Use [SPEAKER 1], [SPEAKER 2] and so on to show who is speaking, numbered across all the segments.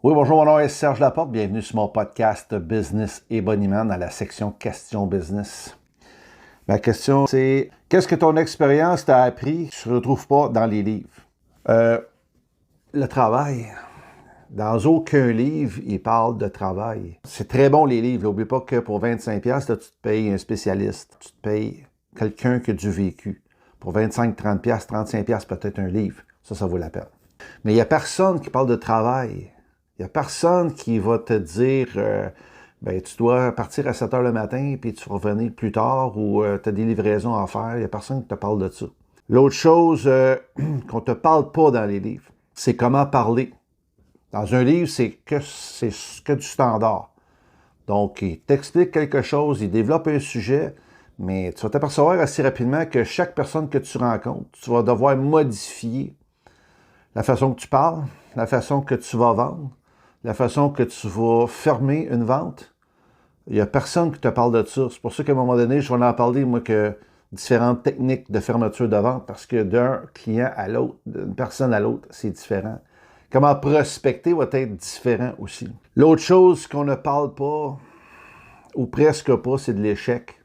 [SPEAKER 1] Oui, bonjour, mon nom est Serge Laporte. Bienvenue sur mon podcast Business et Boniment dans la section Questions Business. Ma question, c'est qu'est-ce que ton expérience t'a appris que tu ne retrouves pas dans les livres? Le travail. Dans aucun livre, il parle de travail. C'est très bon, les livres. N'oublie pas que pour 25$, là, tu te payes un spécialiste. Tu te payes quelqu'un qui a du vécu. Pour 25, 30$, 35$, peut-être un livre. Ça vaut la peine. Mais il n'y a personne qui parle de travail. Il n'y a personne qui va te dire tu dois partir à 7 heures le matin puis tu vas revenir plus tard ou tu as des livraisons à faire. Il n'y a personne qui te parle de ça. L'autre chose qu'on ne te parle pas dans les livres, c'est comment parler. Dans un livre, c'est que du standard. Donc, il t'explique quelque chose, il développe un sujet, mais tu vas t'apercevoir assez rapidement que chaque personne que tu rencontres, tu vas devoir modifier la façon que tu parles, la façon que tu vas vendre, la façon que tu vas fermer une vente. Il n'y a personne qui te parle de ça. C'est pour ça qu'à un moment donné, je vais en parler, moi, que différentes techniques de fermeture de vente, parce que d'un client à l'autre, d'une personne à l'autre, c'est différent. Comment prospecter va être différent aussi. L'autre chose qu'on ne parle pas, ou presque pas, c'est de l'échec.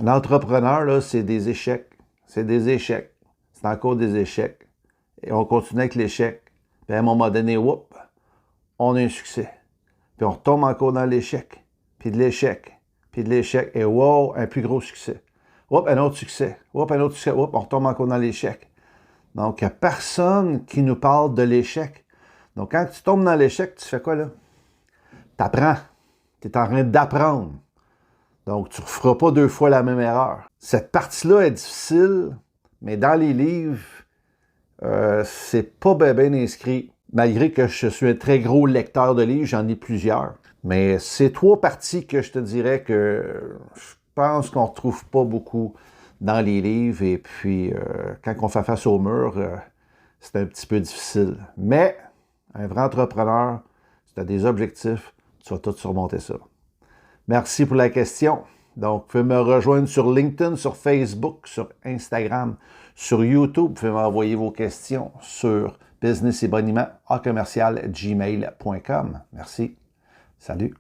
[SPEAKER 1] L'entrepreneur, là, c'est des échecs. C'est des échecs. C'est encore des échecs. Et on continue avec l'échec. Puis à un moment donné, whoop, on a un succès. Puis on retombe encore dans l'échec. Puis de l'échec. Puis de l'échec. Et wow, un plus gros succès. Whoop, un autre succès. Whoop, un autre succès. Whoop, on retombe encore dans l'échec. Donc, il n'y a personne qui nous parle de l'échec. Donc, quand tu tombes dans l'échec, tu fais quoi là? Tu apprends. Tu es en train d'apprendre. Donc, tu ne referas pas 2 fois la même erreur. Cette partie-là est difficile, mais dans les livres, c'est pas bien inscrit. Malgré que je suis un très gros lecteur de livres, j'en ai plusieurs. Mais c'est 3 parties que je te dirais que je pense qu'on ne retrouve pas beaucoup dans les livres. Et puis, quand on fait face au mur, c'est un petit peu difficile. Mais un vrai entrepreneur, si tu as des objectifs, tu vas tout surmonter ça. Merci pour la question. Donc, vous pouvez me rejoindre sur LinkedIn, sur Facebook, sur Instagram, sur YouTube. Vous pouvez m'envoyer vos questions sur business et boniment @gmail.com. Merci. Salut.